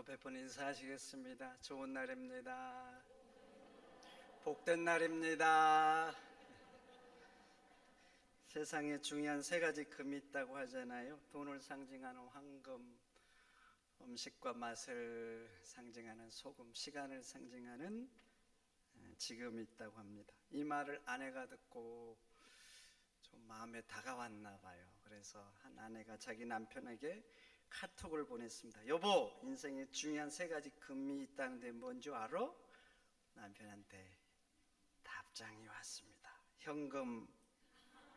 옆에 분 인사하시겠습니다. 좋은 날입니다. 복된 날입니다. 세상에 중요한 세 가지 금이 있다고 하잖아요. 돈을 상징하는 황금, 음식과 맛을 상징하는 소금, 시간을 상징하는 지금이 있다고 합니다. 이 말을 아내가 듣고 좀 마음에 다가왔나 봐요. 그래서 한 아내가 자기 남편에게 카톡을 보냈습니다. 여보, 인생에 중요한 세 가지 금이 있다는데 뭔지 알아? 남편한테 답장이 왔습니다. 현금,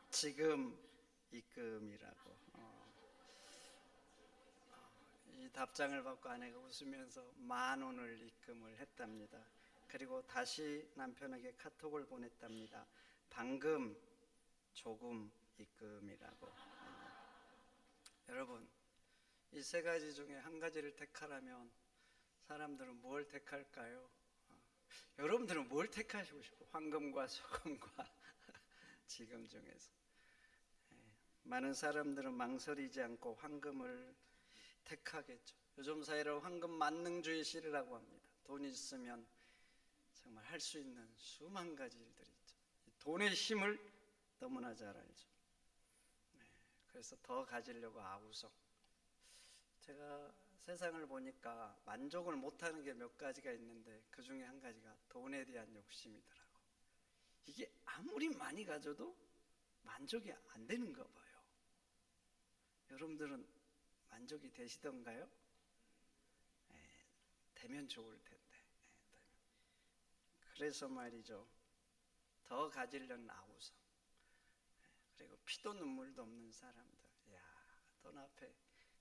지금, 입금이라고. 이 답장을 받고 아내가 웃으면서 10,000원을 입금을 했답니다. 그리고 다시 남편에게 카톡을 보냈답니다. 방금 조금 입금이라고. 여러분, 이 세 가지 중에 한 가지를 택하라면 사람들은 뭘 택할까요? 여러분들은 뭘 택하시고 싶어요? 황금과 소금과 지금 중에서. 많은 사람들은 망설이지 않고 황금을 택하겠죠. 요즘 사회를 황금 만능주의 시대라고 합니다. 돈이 있으면 정말 할 수 있는 수만 가지 일들이 있죠. 돈의 힘을 너무나 잘 알죠. 그래서 더 가지려고 아우성. 제가 세상을 보니까 만족을 못하는 게 몇 가지가 있는데 그 중에 한 가지가 돈에 대한 욕심이더라고. 이게 아무리 많이 가져도 만족이 안 되는가 봐요. 여러분들은 만족이 되시던가요? 되면 좋을 텐데. 그래서 말이죠, 더 가지려는 아우성. 그리고 피도 눈물도 없는 사람들. 돈 앞에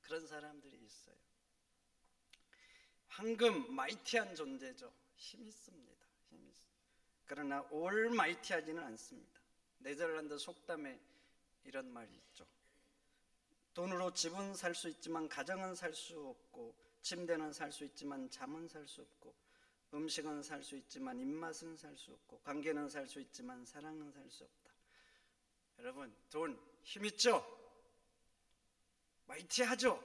그런 사람들이 있어요. 황금, 마이티한 존재죠. 힘 있습니다. 힘 있어요. 그러나 올마이티하지는 않습니다. 네덜란드 속담에 이런 말이 있죠. 돈으로 집은 살 수 있지만 가정은 살 수 없고, 침대는 살 수 있지만 잠은 살 수 없고, 음식은 살 수 있지만 입맛은 살 수 없고, 관계는 살 수 있지만 사랑은 살 수 없다. 여러분, 돈 힘 있죠? 마이티하죠?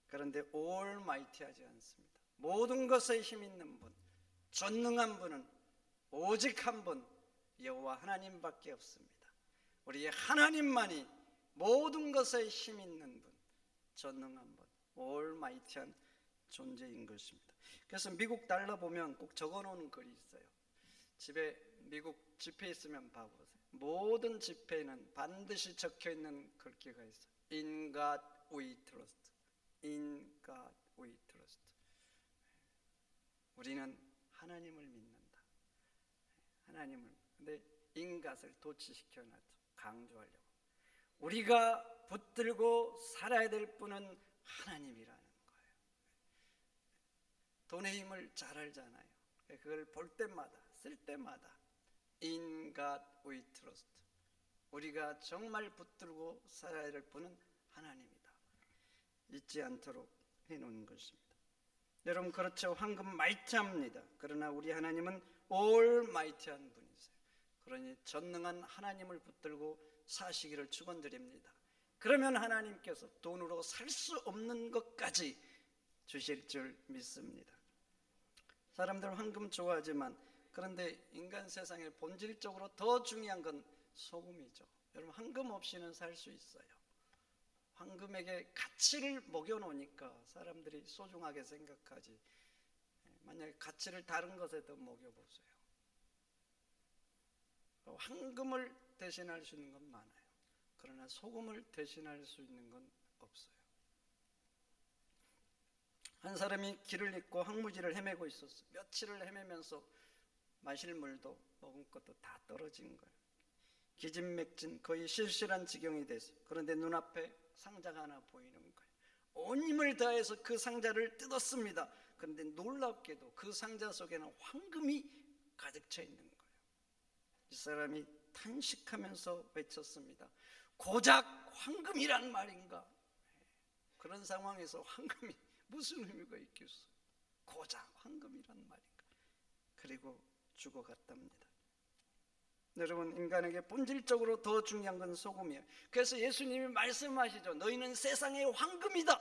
그런데 올마이티하지 않습니다. 모든 것에 힘 있는 분, 전능한 분은 오직 한 분, 여호와 하나님밖에 없습니다. 우리의 하나님만이 모든 것에 힘 있는 분, 전능한 분, 올마이티한 존재인 것입니다. 그래서 미국 달러 보면 꼭 적어놓은 글이 있어요. 집에 미국 지폐 있으면 봐보세요. 모든 지폐에는 반드시 적혀있는 글귀가 있어요. In God we trust. In God we trust. 우리는 하나님을 믿는다. 하나님을. 근데 in God을 도치시켜놨죠. 강조하려고. 우리가 붙들고 살아야 될 분은 하나님이라는 거예요. 돈의 힘을 잘 알잖아요. 그걸 볼 때마다, 쓸 때마다 In God we trust. 우리가 정말 붙들고 살아야 될 분은 하나님이다. 잊지 않도록 해놓은 것입니다. 여러분, 그렇죠. 황금 마이티합니다. 그러나 우리 하나님은 올마이티한 분이세요. 그러니 전능한 하나님을 붙들고 사시기를 축원드립니다. 그러면 하나님께서 돈으로 살 수 없는 것까지 주실 줄 믿습니다. 사람들 황금 좋아하지만, 그런데 인간 세상에 본질적으로 더 중요한 건 소금이죠. 여러분, 황금 없이는 살 수 있어요. 황금에게 가치를 먹여놓으니까 사람들이 소중하게 생각하지. 만약에 가치를 다른 것에도 먹여보세요. 황금을 대신할 수 있는 건 많아요. 그러나 소금을 대신할 수 있는 건 없어요. 한 사람이 길을 잃고 황무지를 헤매고 있었어요. 며칠을 헤매면서 마실 물도 먹은 것도 다 떨어진 거예요. 기진맥진, 거의 실실한 지경이 됐어요. 그런데 눈앞에 상자가 하나 보이는 거예요. 온 힘을 다해서 그 상자를 뜯었습니다. 그런데 놀랍게도 그 상자 속에는 황금이 가득 차 있는 거예요. 이 사람이 탄식하면서 외쳤습니다. 고작 황금이란 말인가? 그런 상황에서 황금이 무슨 의미가 있겠어? 고작 황금이란 말인가? 그리고 죽어갔답니다. 여러분, 인간에게 본질적으로 더 중요한 건 소금이에요. 그래서 예수님이 말씀하시죠. 너희는 세상의 황금이다.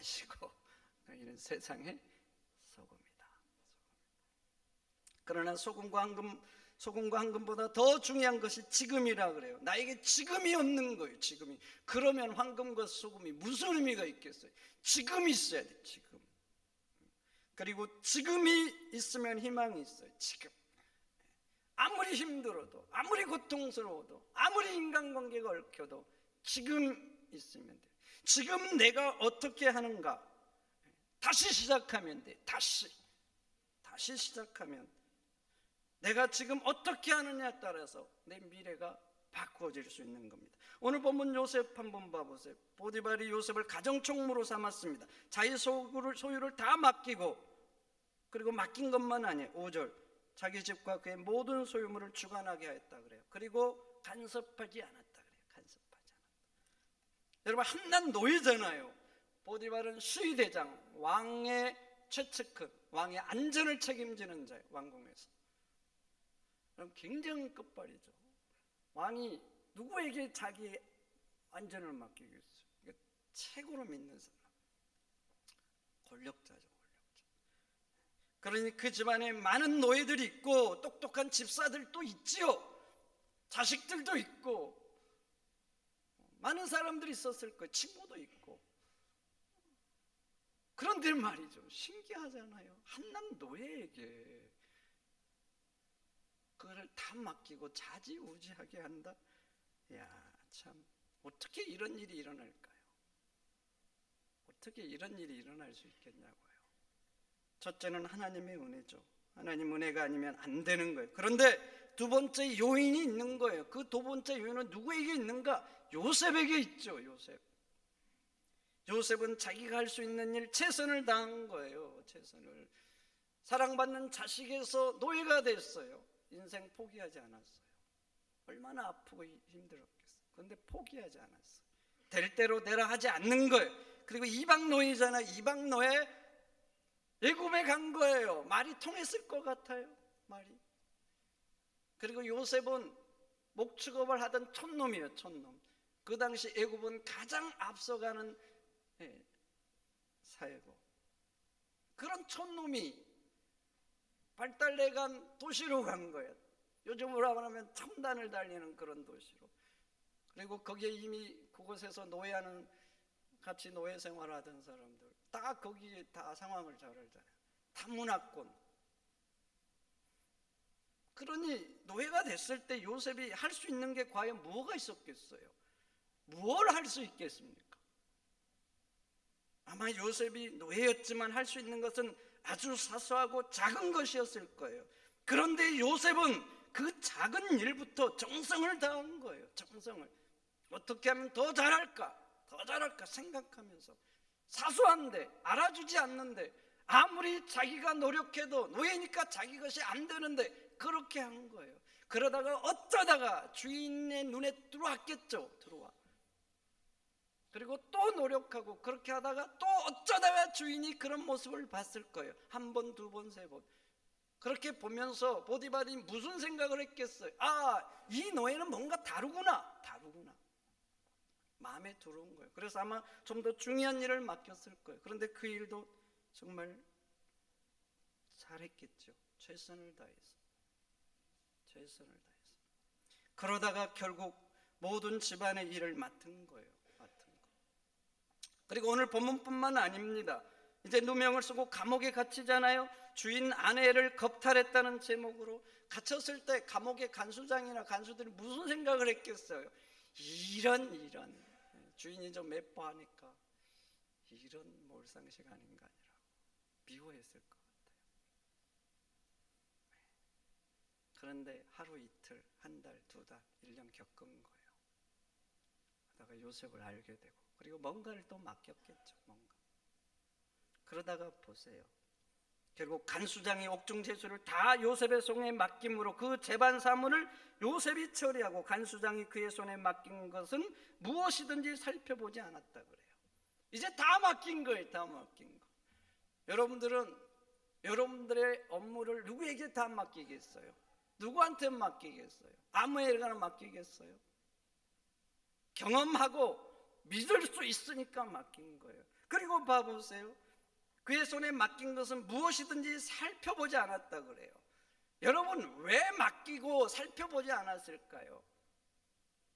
마시고 이런 세상의 소금이다. 그러나 소금과 황금보다 더 중요한 것이 지금이라 그래요. 나에게 지금이 없는 거예요. 지금이. 그러면 황금과 소금이 무슨 의미가 있겠어요? 지금이 있어야 돼. 지금. 그리고 지금이 있으면 희망이 있어요. 지금. 아무리 힘들어도, 아무리 고통스러워도, 아무리 인간관계가 얽혀도 지금 있으면 돼. 지금 내가 어떻게 하는가? 다시 시작하면 돼. 다시 시작하면 내가 지금 어떻게 하느냐에 따라서 내 미래가 바꾸어질 수 있는 겁니다. 오늘 본문 요셉 한번 봐보세요. 보디발이 요셉을 가정총무로 삼았습니다. 자기 소유를 다 맡기고, 그리고 맡긴 것만 아니에요. 5절 자기 집과 그의 모든 소유물을 주관하게 하였다 그래요. 그리고 간섭하지 않았다 그래요. 간섭하지 않았다. 여러분, 한낱 노예잖아요. 보디발은 수의대장, 왕의 최측근, 왕의 안전을 책임지는 자예요. 왕궁에서. 그럼 굉장히 끝발이죠. 왕이 누구에게 자기 안전을 맡기겠어요? 최고로 믿는 사람, 권력자죠. 권력자. 그러니 그 집안에 많은 노예들이 있고 똑똑한 집사들도 있지요. 자식들도 있고 많은 사람들이 있었을 거예요. 친구도 있고. 그런데 말이죠, 신기하잖아요. 한낱 노예에게 그걸 다 맡기고 자지우지하게 한다. 야, 참 어떻게 이런 일이 일어날까요? 어떻게 이런 일이 일어날 수 있겠냐고요. 첫째는 하나님의 은혜죠. 하나님 은혜가 아니면 안 되는 거예요. 그런데 두 번째 요인이 있는 거예요. 그 두 번째 요인은 누구에게 있는가? 요셉에게 있죠. 요셉은 자기가 할 수 있는 일 최선을 다한 거예요. 최선을. 사랑받는 자식에서 노예가 됐어요. 인생 포기하지 않았어요. 얼마나 아프고 힘들었겠어요. 그런데 포기하지 않았어요. 될 대로 되라 하지 않는 거예요. 그리고 이방 노예잖아요. 이방 노예 애굽에 간 거예요. 말이 통했을 것 같아요. 말이. 그리고 요셉은 목축업을 하던 촌놈이에요. 촌놈. 그 당시 애굽은 가장 앞서가는 사회고, 그런 촌놈이 발달돼간 도시로 간 거예요. 요즘으로 말하면 첨단을 달리는 그런 도시로. 그리고 거기에 이미 그곳에서 노예하는, 같이 노예 생활하던 사람들 다 거기에 다 상황을 잘 알잖아요. 다 문화권. 그러니 노예가 됐을 때 요셉이 할 수 있는 게 과연 뭐가 있었겠어요? 무엇을 할 수 있겠습니까? 아마 요셉이 노예였지만 할 수 있는 것은 아주 사소하고 작은 것이었을 거예요. 그런데 요셉은 그 작은 일부터 정성을 다한 거예요. 정성을. 어떻게 하면 더 잘할까 생각하면서, 사소한데 알아주지 않는데 아무리 자기가 노력해도 노예니까 자기 것이 안 되는데 그렇게 한 거예요. 그러다가 어쩌다가 주인의 눈에 들어왔겠죠. 들어와. 그리고 또 노력하고 그렇게 하다가 또 어쩌다가 주인이 그런 모습을 봤을 거예요. 한 번, 두 번, 세 번. 그렇게 보면서 보디발이 무슨 생각을 했겠어요? 아, 이 노예는 뭔가 다르구나. 마음에 들어온 거예요. 그래서 아마 좀 더 중요한 일을 맡겼을 거예요. 그런데 그 일도 정말 잘했겠죠. 최선을 다해서. 그러다가 결국 모든 집안의 일을 맡은 거예요. 그리고 오늘 본문뿐만 아닙니다. 이제 누명을 쓰고 감옥에 갇히잖아요. 주인 아내를 겁탈했다는 제목으로 갇혔을 때 감옥의 간수장이나 간수들이 무슨 생각을 했겠어요? 이런 주인이 좀 맵버하니까 이런 몰상식 아닌가 아니라고 미워했을 것 같아요. 그런데 하루 이틀, 한 달, 두 달, 1년 겪은 거예요. 그러다가 요셉을 알게 되고, 그리고 뭔가를 또 맡겼겠죠. 뭔가. 그러다가 보세요. 결국 간수장이 옥중제수를 다 요셉의 손에 맡김으로 그 재반 사물을 요셉이 처리하고, 간수장이 그의 손에 맡긴 것은 무엇이든지 살펴보지 않았다 그래요. 이제 다 맡긴 거예요. 다 맡긴 거. 여러분들은 여러분들의 업무를 누구에게 다 맡기겠어요? 누구한테 맡기겠어요? 아무에게나 맡기겠어요? 경험하고 믿을 수 있으니까 맡긴 거예요. 그리고 봐보세요. 그의 손에 맡긴 것은 무엇이든지 살펴보지 않았다 그래요. 여러분, 왜 맡기고 살펴보지 않았을까요?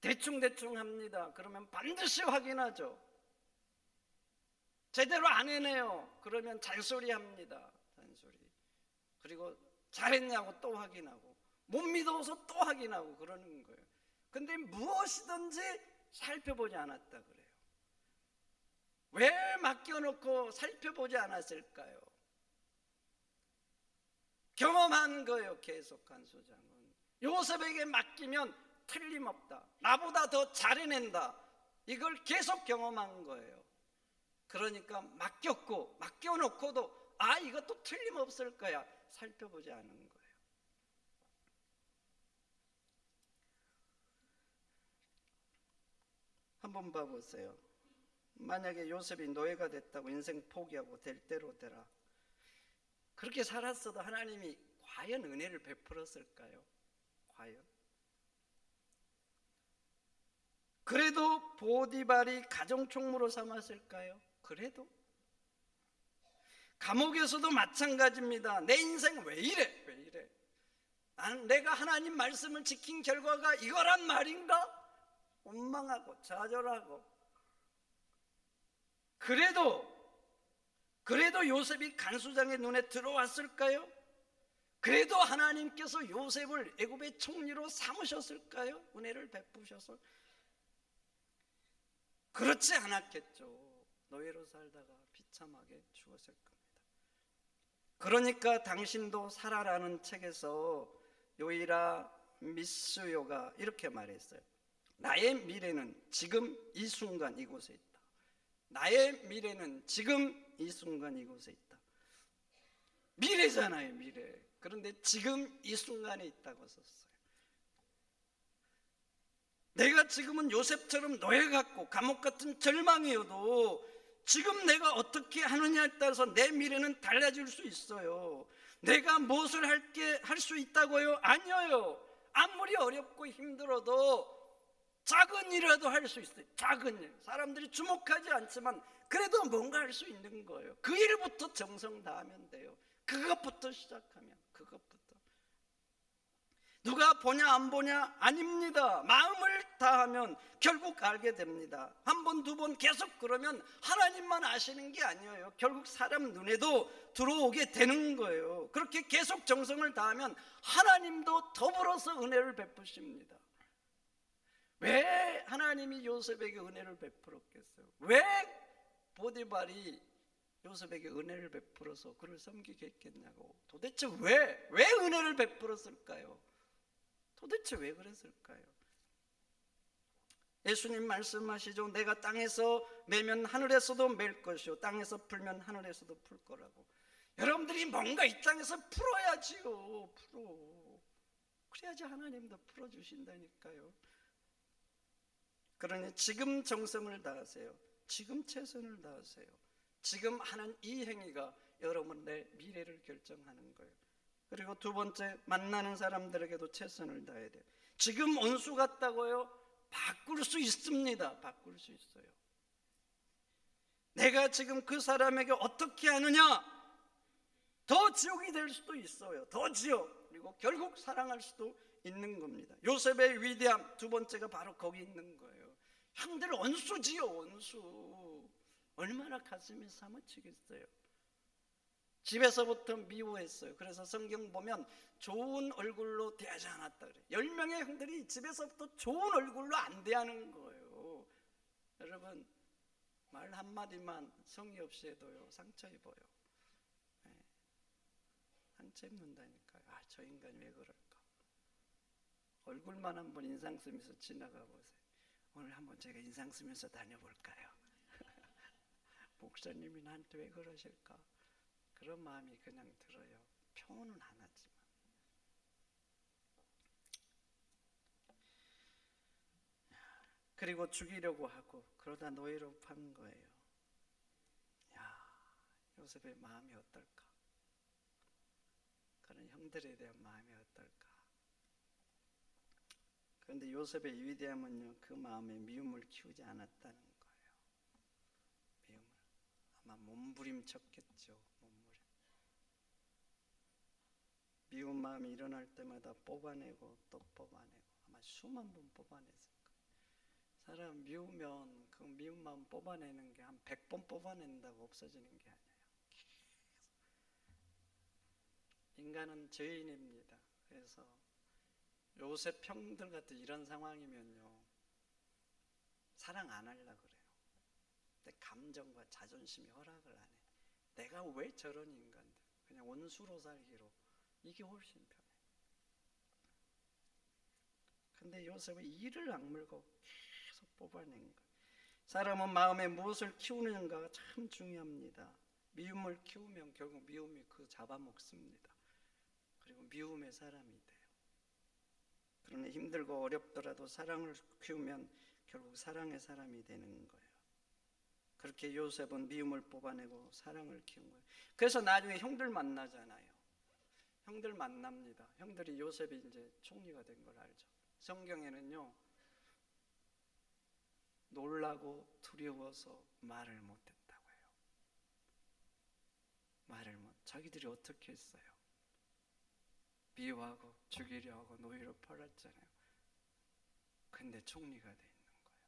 대충대충 합니다. 그러면 반드시 확인하죠. 제대로 안 해내요. 그러면 잔소리 합니다. 잔소리. 그리고 잘했냐고 또 확인하고, 못 믿어서 또 확인하고 그러는 거예요. 근데 무엇이든지 살펴보지 않았다 그래요. 왜 맡겨놓고 살펴보지 않았을까요? 경험한 거예요. 계속 간수장은 요셉에게 맡기면 틀림없다, 나보다 더 잘해낸다, 이걸 계속 경험한 거예요. 그러니까 맡겨놓고도 이것도 틀림없을 거야, 살펴보지 않은 거예요. 한번 봐보세요. 만약에 요셉이 노예가 됐다고 인생 포기하고 될 대로 되라, 그렇게 살았어도 하나님이 과연 은혜를 베풀었을까요? 과연? 그래도 보디발이 가정총무로 삼았을까요? 그래도? 감옥에서도 마찬가지입니다. 내 인생 왜 이래? 왜 이래? 내가 하나님 말씀을 지킨 결과가 이거란 말인가? 원망하고 좌절하고. 그래도 요셉이 간수장의 눈에 들어왔을까요? 그래도 하나님께서 요셉을 애굽의 총리로 삼으셨을까요? 은혜를 베푸셔서? 그렇지 않았겠죠. 노예로 살다가 비참하게 죽었을 겁니다. 그러니까 당신도 살아라는 책에서 요이라 미스요가 이렇게 말했어요. 나의 미래는 지금 이 순간 이곳에 있다. 나의 미래는 지금 이 순간 이곳에 있다. 미래잖아요, 미래. 그런데 지금 이 순간에 있다고 썼어요. 내가 지금은 요셉처럼 노예 같고 감옥 같은 절망이어도 지금 내가 어떻게 하느냐에 따라서 내 미래는 달라질 수 있어요. 내가 무엇을 할 수 있다고요? 아니에요. 아무리 어렵고 힘들어도 작은 일이라도 할 수 있어요. 작은 일. 사람들이 주목하지 않지만 그래도 뭔가 할 수 있는 거예요. 그 일부터 정성 다하면 돼요. 그것부터 시작하면, 그것부터. 누가 보냐 안 보냐? 아닙니다. 마음을 다하면 결국 알게 됩니다. 한 번, 두 번 계속 그러면 하나님만 아시는 게 아니에요. 결국 사람 눈에도 들어오게 되는 거예요. 그렇게 계속 정성을 다하면 하나님도 더불어서 은혜를 베푸십니다. 왜 하나님이 요셉에게 은혜를 베풀었겠어요? 왜 보디발이 요셉에게 은혜를 베풀어서 그를 섬기게 했겠냐고. 도대체 왜 은혜를 베풀었을까요? 도대체 왜 그랬을까요? 예수님 말씀하시죠. 내가 땅에서 매면 하늘에서도 맬 것이요 땅에서 풀면 하늘에서도 풀 거라고. 여러분들이 뭔가 이 땅에서 풀어야지요. 그래야지 하나님도 풀어주신다니까요. 그러니 지금 정성을 다하세요. 지금 최선을 다하세요. 지금 하는 이 행위가 여러분의 미래를 결정하는 거예요. 그리고 두 번째, 만나는 사람들에게도 최선을 다해야 돼요. 지금 원수 같다고요? 바꿀 수 있습니다. 바꿀 수 있어요. 내가 지금 그 사람에게 어떻게 하느냐, 더 지옥이 될 수도 있어요. 더 지옥. 그리고 결국 사랑할 수도 있는 겁니다. 요셉의 위대함 두 번째가 바로 거기 있는 거예요. 형들 원수지요, 원수. 얼마나 가슴이 사무치겠어요. 집에서부터 미워했어요. 그래서 성경 보면 좋은 얼굴로 대하지 않았다 그래요. 10명의 형들이 집에서부터 좋은 얼굴로 안 대하는 거예요. 여러분, 말 한마디만 성의 없이 해도요, 상처 입어요. 네. 상처 입는다니까요. 저 인간이 왜 그럴까? 얼굴만 한번 인상 쓰면서 지나가 보세요. 오늘 한번 제가 인상 쓰면서 다녀볼까요? 목사님이 나한테 왜 그러실까? 그런 마음이 그냥 들어요. 표현은 안 하지만. 그리고 죽이려고 하고 그러다 노예로 판 거예요. 요셉의 마음이 어떨까? 그런 형들에 대한 마음이 어떨까? 그런데 요셉의 위대함은요, 그 마음에 미움을 키우지 않았다는 거예요. 미움을. 아마 몸부림쳤겠죠. 몸부림. 미운 마음이 일어날 때마다 뽑아내고 또 뽑아내고 아마 수만 번 뽑아냈을 거예요. 사람 미우면 그 미운 마음 뽑아내는 게 한 100번 뽑아낸다고 없어지는 게 아니에요. 인간은 죄인입니다. 그래서 요셉 형들 같은 이런 상황이면요, 사랑 안 하려고 그래요. 근데 감정과 자존심이 허락을 안 해. 내가 왜 저런 인간들, 그냥 원수로 살기로, 이게 훨씬 편해. 근데 요셉은 이를 악물고 계속 뽑아낸 거예요. 사람은 마음에 무엇을 키우는가가 참 중요합니다. 미움을 키우면 결국 미움이 그 잡아먹습니다. 그리고 미움의 사람이 돼요. 그러나 힘들고 어렵더라도 사랑을 키우면 결국 사랑의 사람이 되는 거예요. 그렇게 요셉은 미움을 뽑아내고 사랑을 키운 거예요. 그래서 나중에 형들 만나잖아요. 형들 만납니다. 형들이 요셉이 이제 총리가 된 걸 알죠. 성경에는요, 놀라고 두려워서 말을 못했다고 해요. 말을 못. 자기들이 어떻게 했어요? 미워하고 죽이려 하고 노예로 팔았잖아요. 근데 총리가 돼 있는 거예요.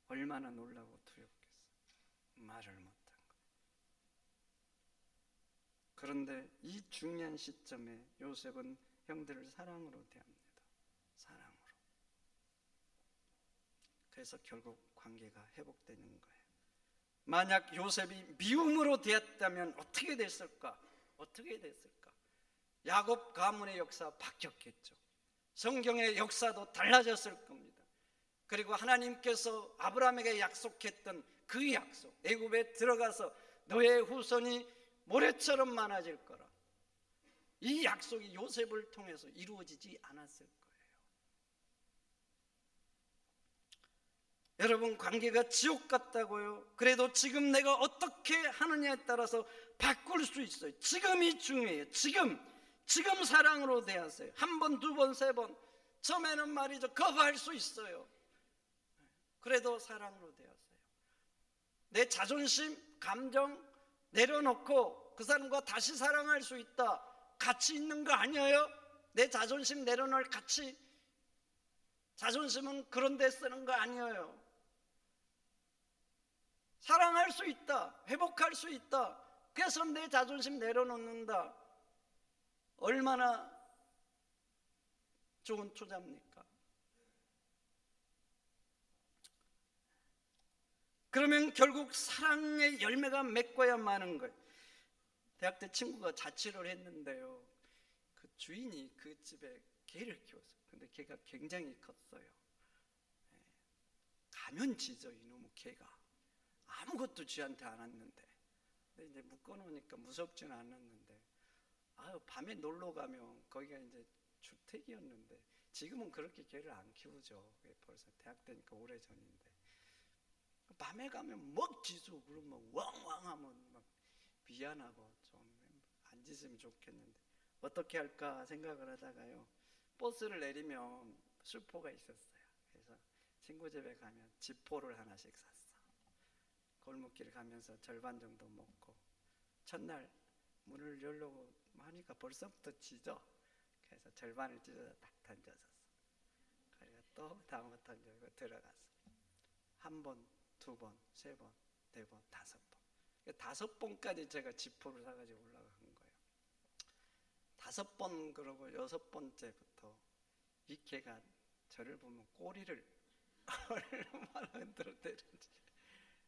얼마나 놀라고 두렵겠어요. 말을 못한 거예요. 그런데 이 중요한 시점에 요셉은 형들을 사랑으로 대합니다. 사랑으로. 그래서 결국 관계가 회복되는 거예요. 만약 요셉이 미움으로 대했다면 어떻게 됐을까? 어떻게 됐을까? 야곱 가문의 역사 바뀌었겠죠. 성경의 역사도 달라졌을 겁니다. 그리고 하나님께서 아브라함에게 약속했던 그 약속, 애굽에 들어가서 너의 후손이 모래처럼 많아질 거라. 이 약속이 요셉을 통해서 이루어지지 않았을 거예요. 여러분, 관계가 지옥 같다고요? 그래도 지금 내가 어떻게 하느냐에 따라서 바꿀 수 있어요. 지금이 중요해요. 지금 사랑으로 대하세요. 한 번, 두 번, 세 번. 처음에는 말이죠, 거부할 수 있어요. 그래도 사랑으로 대하세요. 내 자존심, 감정 내려놓고 그 사람과 다시 사랑할 수 있다. 가치 있는 거 아니에요? 내 자존심 내려놓을 가치. 자존심은 그런 데 쓰는 거 아니에요. 사랑할 수 있다. 회복할 수 있다. 그래서 내 자존심 내려놓는다. 얼마나 좋은 투자입니까? 그러면 결국 사랑의 열매가 맺어야 마는 거예요. 대학 때 친구가 자취를 했는데요, 그 주인이 그 집에 개를 키웠어요. 근데 개가 굉장히 컸어요. 가면 지죠, 이놈의 개가. 아무것도 쥐한테 안 왔는데. 근데 이제 묶어놓으니까 무섭지는 않았는데, 밤에 놀러 가면 거기가 이제 주택이었는데, 지금은 그렇게 개를 안 키우죠. 벌써 대학 때니까 오래전인데. 밤에 가면 막 짖고 그러면 왕왕하면 막 미안하고 좀 안 짖으면 좋겠는데 어떻게 할까 생각을 하다가요, 버스를 내리면 술포가 있었어요. 그래서 친구 집에 가면 지포를 하나씩 샀어. 골목길 가면서 절반 정도 먹고, 첫날 문을 열려고 하니까 벌써부터 짖어. 그래서 절반을 찢어서 딱 던져줬어. 그리고 또 다음부터 던져서 들어갔어. 한 번, 두 번, 세 번, 네 번, 다섯 번. 5번까지 제가 지포를 사가지고 올라간 거예요. 5번 그러고 6번째부터 이 개가 저를 보면 꼬리를 얼마나 흔들어대는지.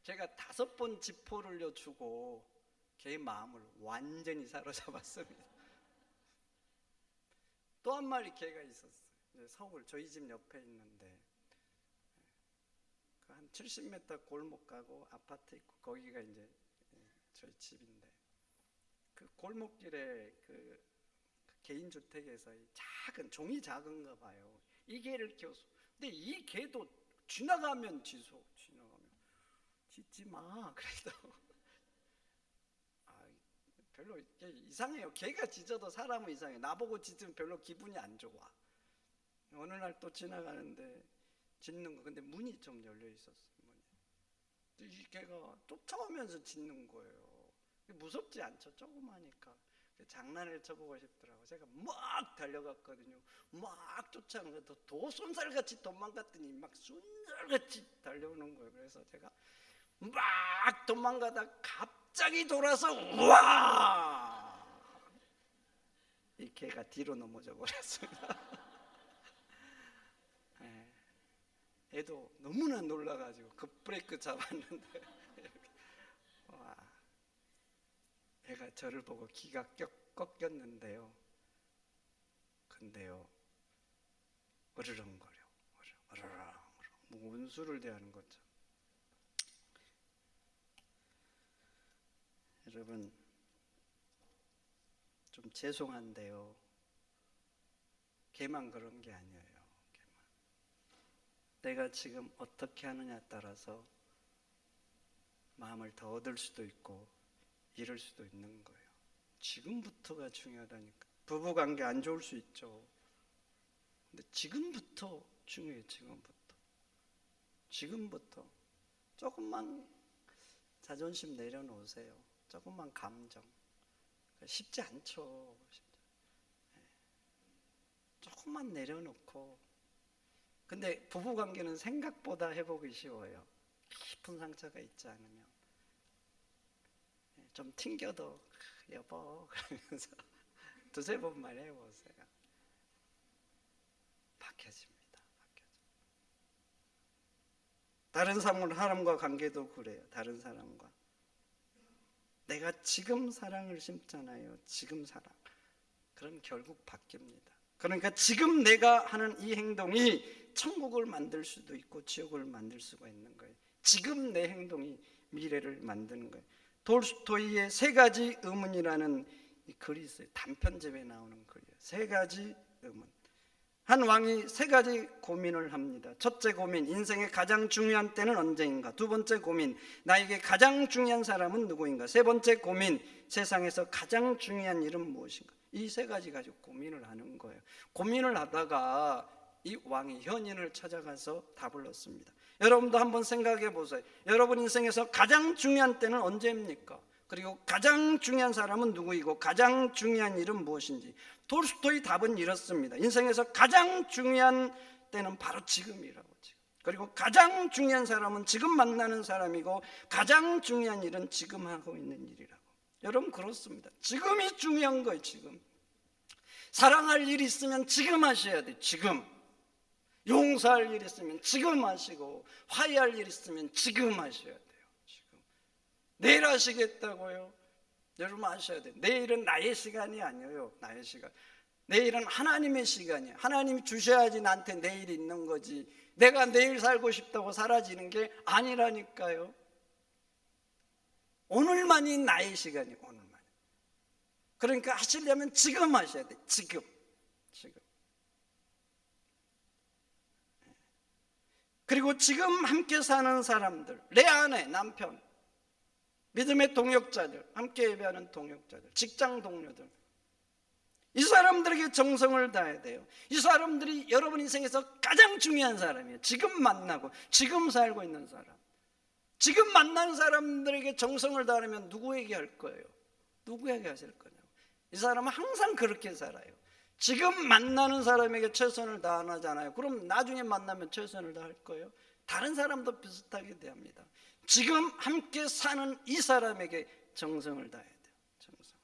제가 5번 지포를 주고 개의 마음을 완전히 사로잡았습니다. 또 한 마리 개가 있었어요. 서울 저희 집 옆에 있는데, 한 70m 골목 가고 아파트 있고 거기가 이제 저희 집인데, 그 골목길에 그 개인 주택에서 작은 종이 작은가 봐요. 이 개를 키웠어. 근데 이 개도 지나가면 짖어. 지나가면 짖지 마. 그래도 별로 이상해요. 개가 짖어도 사람은 이상해. 나보고 짖으면 별로 기분이 안 좋아. 어느 날 또 지나가는데 짖는 거. 근데 문이 좀 열려 있었어. 문이. 이 개가 쫓아오면서 짖는 거예요. 무섭지 않죠? 조그마니까. 장난을 쳐보고 싶더라고. 제가 막 달려갔거든요. 막 쫓아오는 거예요. 도쏜살같이 도망갔더니 막 순살같이 달려오는 거예요. 그래서 제가 막 도망가다 갑자기 돌아서 우와! 이 개가 뒤로 넘어져 버렸습니다. 애도 너무나 놀라가지고 급브레이크 잡았는데 와, 애가 저를 보고 기가 꺾였는데요. 근데요, 으르렁거려, 으르렁, 뭐 원수를 대하는 거죠. 여러분, 좀 죄송한데요, 걔만 그런 게 아니에요. 걔만. 내가 지금 어떻게 하느냐에 따라서 마음을 더 얻을 수도 있고 잃을 수도 있는 거예요. 지금부터가 중요하다니까. 부부관계 안 좋을 수 있죠. 근데 지금부터 중요해요. 지금부터 조금만 자존심 내려놓으세요. 조금만 감정. 쉽지 않죠. 조금만 내려놓고. 근데 부부관계는 생각보다 회복이 쉬워요. 깊은 상처가 있지 않으면. 좀 튕겨도 여보 그러면서 두세 번만 해보세요. 바뀌어집니다. 다른 사람과 관계도 그래요. 다른 사람과 내가 지금 사랑을 심잖아요. 지금 사랑. 그럼 결국 바뀝니다. 그러니까 지금 내가 하는 이 행동이 천국을 만들 수도 있고 지옥을 만들 수가 있는 거예요. 지금 내 행동이 미래를 만드는 거예요. 돌스토이의 세 가지 의문이라는 이 글이 있어요. 단편집에 나오는 글이에요. 세 가지 의문. 한 왕이 세 가지 고민을 합니다. 첫째 고민, 인생의 가장 중요한 때는 언제인가? 두 번째 고민, 나에게 가장 중요한 사람은 누구인가? 세 번째 고민, 세상에서 가장 중요한 일은 무엇인가? 이 세 가지 가지고 고민을 하는 거예요. 고민을 하다가 이 왕이 현인을 찾아가서 답을 얻습니다. 여러분도 한번 생각해 보세요. 여러분 인생에서 가장 중요한 때는 언제입니까? 그리고 가장 중요한 사람은 누구이고 가장 중요한 일은 무엇인지. 돌스토이 답은 이렇습니다. 인생에서 가장 중요한 때는 바로 지금이라고. 그리고 가장 중요한 사람은 지금 만나는 사람이고 가장 중요한 일은 지금 하고 있는 일이라고. 여러분 그렇습니다. 지금이 중요한 거예요. 지금 사랑할 일이 있으면 지금 하셔야 돼요. 지금 용서할 일 있으면 지금 하시고 화해할 일 있으면 지금 하셔야 돼요. 지금 내일 하시겠다고요? 여러분 아셔야 돼요. 내일은 나의 시간이 아니에요. 나의 시간. 내일은 하나님의 시간이에요. 하나님이 주셔야지 나한테 내일이 있는 거지. 내가 내일 살고 싶다고 사라지는 게 아니라니까요. 오늘만이 나의 시간이에요. 오늘만. 그러니까 하시려면 지금 하셔야 돼요. 지금. 그리고 지금 함께 사는 사람들, 내 아내, 남편, 믿음의 동역자들, 함께 예배하는 동역자들, 직장 동료들, 이 사람들에게 정성을 다해야 돼요. 이 사람들이 여러분 인생에서 가장 중요한 사람이에요. 지금 만나고 지금 살고 있는 사람. 지금 만난 사람들에게 정성을 다하면 누구에게 할 거예요? 누구에게 하실 거냐고. 이 사람은 항상 그렇게 살아요. 지금 만나는 사람에게 최선을 다하잖아요. 그럼 나중에 만나면 최선을 다할 거예요? 다른 사람도 비슷하게 대합니다. 지금 함께 사는 이 사람에게 정성을 다해야 돼요. 정성.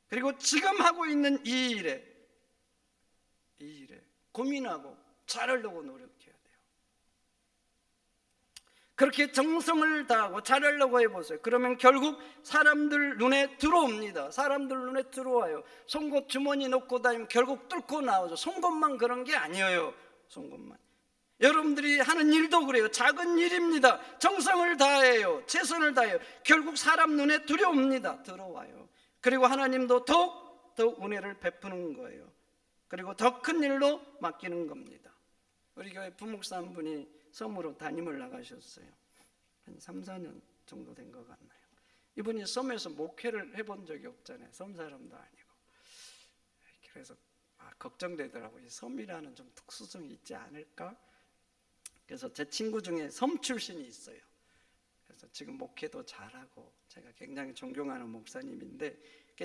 그리고 지금 하고 있는 이 일에 고민하고 잘하려고 노력해야 돼요. 그렇게 정성을 다하고 잘하려고 해보세요. 그러면 결국 사람들 눈에 들어옵니다. 사람들 눈에 들어와요. 송곳 주머니 넣고 다니면 결국 뚫고 나오죠. 송곳만 그런 게 아니에요. 송곳만. 여러분들이 하는 일도 그래요. 작은 일입니다. 정성을 다해요. 최선을 다해요. 결국 사람 눈에 들어옵니다. 들어와요. 그리고 하나님도 더욱 은혜를 베푸는 거예요. 그리고 더 큰 일로 맡기는 겁니다. 우리 교회 부목사 한 분이 섬으로 담임을 나가셨어요. 한 3, 4년 정도 된 것 같나요? 이분이 섬에서 목회를 해본 적이 없잖아요. 섬 사람도 아니고. 그래서 걱정되더라고요. 섬이라는 좀 특수성이 있지 않을까? 그래서 제 친구 중에 섬 출신이 있어요. 그래서 지금 목회도 잘하고 제가 굉장히 존경하는 목사님인데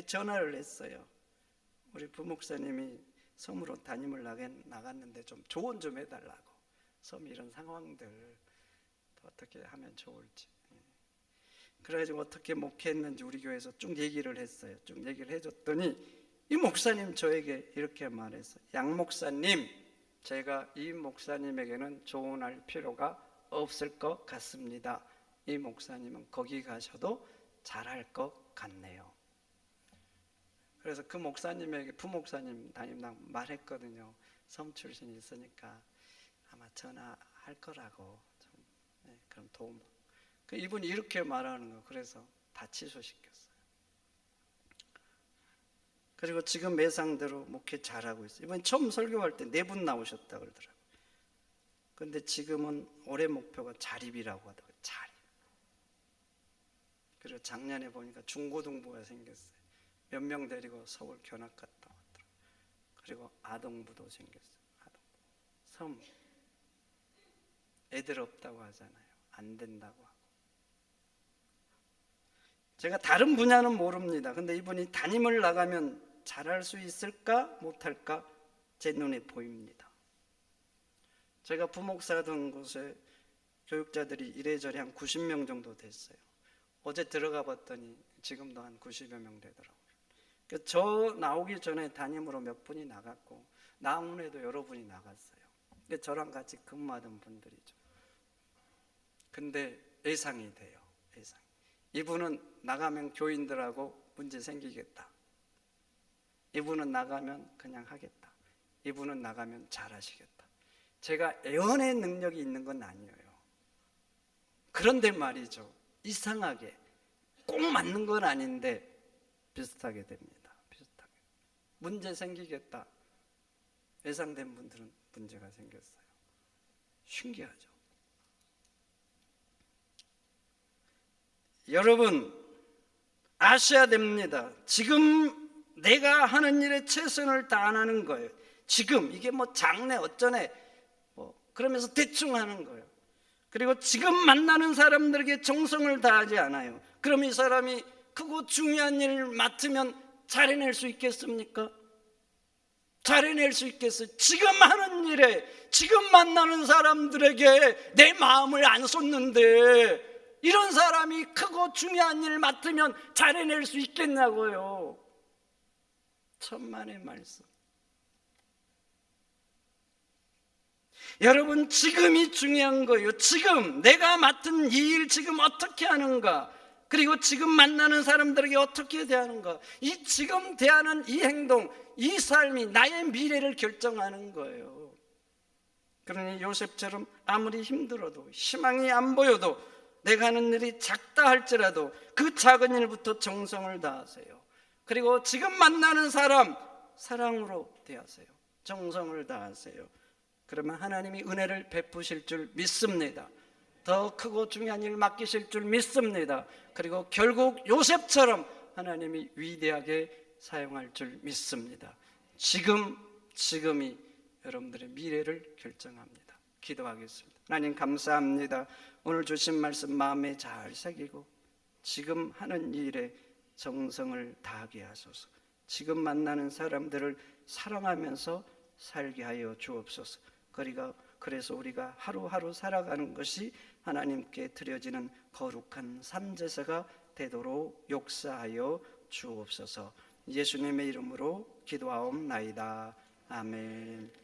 전화를 했어요. 우리 부목사님이 섬으로 담임을 나갔는데 좀 조언 좀 해달라고. 섬 이런 상황들 어떻게 하면 좋을지. 그래가지고 어떻게 목회했는지 우리 교회에서 쭉 얘기를 했어요. 쭉 얘기를 해줬더니 이 목사님 저에게 이렇게 말했어요. 양 목사님, 제가 이 목사님에게는 조언할 필요가 없을 것 같습니다. 이 목사님은 거기 가셔도 잘할 것 같네요. 그래서 그 목사님에게 부목사님 담임당 말했거든요. 섬 출신이 있으니까 아마 전화할 거라고 좀, 그럼 도움. 이분이 이렇게 말하는 거. 그래서 다 취소시켰어요. 그리고 지금 예상대로 목회 잘하고 있어요. 이번 처음 설교할 때 4분 나오셨다 그러더라고요. 근데 지금은 올해 목표가 자립이라고 하더라고요. 자립. 그리고 작년에 보니까 중고등부가 생겼어요. 몇 명 데리고 서울 견학 갔다 왔더라고요. 그리고 아동부도 생겼어요. 아동부. 섬. 애들 없다고 하잖아요. 안 된다고 하고. 제가 다른 분야는 모릅니다. 근데 이분이 담임을 나가면 잘할 수 있을까 못할까 제 눈에 보입니다. 제가 부목사 하던 곳에 교육자들이 이래저래 한 90명 정도 됐어요. 어제 들어가 봤더니 지금도 한 90여 명 되더라고요. 저 나오기 전에 담임으로 몇 분이 나갔고 나온 후에도 여러 분이 나갔어요. 저랑 같이 근무하던 분들이죠. 근데 예상이 돼요. 예상. 이분은 나가면 교인들하고 문제 생기겠다. 이분은 나가면 그냥 하겠다. 이분은 나가면 잘하시겠다. 제가 애언의 능력이 있는 건 아니에요. 그런데 말이죠. 이상하게 꼭 맞는 건 아닌데 비슷하게 됩니다. 비슷하게. 문제 생기겠다. 예상된 분들은 문제가 생겼어요. 신기하죠. 여러분 아셔야 됩니다. 지금 내가 하는 일에 최선을 다하는 거예요. 지금 이게 뭐 장래 어쩌네 그러면서 대충 하는 거예요. 그리고 지금 만나는 사람들에게 정성을 다하지 않아요. 그럼 이 사람이 크고 중요한 일을 맡으면 잘해낼 수 있겠습니까? 잘해낼 수 있겠어요? 지금 하는 일에 지금 만나는 사람들에게 내 마음을 안 쏟는데 이런 사람이 크고 중요한 일을 맡으면 잘해낼 수 있겠냐고요. 천만의 말씀. 여러분 지금이 중요한 거예요. 지금 내가 맡은 이 일 지금 어떻게 하는가, 그리고 지금 만나는 사람들에게 어떻게 대하는가, 이 지금 대하는 이 행동, 이 삶이 나의 미래를 결정하는 거예요. 그러니 요셉처럼 아무리 힘들어도 희망이 안 보여도 내가 하는 일이 작다 할지라도 그 작은 일부터 정성을 다하세요. 그리고 지금 만나는 사람 사랑으로 대하세요. 정성을 다하세요. 그러면 하나님이 은혜를 베푸실 줄 믿습니다. 더 크고 중요한 일 맡기실 줄 믿습니다. 그리고 결국 요셉처럼 하나님이 위대하게 사용할 줄 믿습니다. 지금이 여러분들의 미래를 결정합니다. 기도하겠습니다. 하나님 감사합니다. 오늘 주신 말씀 마음에 잘 새기고 지금 하는 일에 정성을 다하게 하소서. 지금 만나는 사람들을 사랑하면서 살게 하여 주옵소서. 그래서 우리가 하루하루 살아가는 것이 하나님께 드려지는 거룩한 삶제사가 되도록 역사하여 주옵소서. 예수님의 이름으로 기도하옵나이다. 아멘.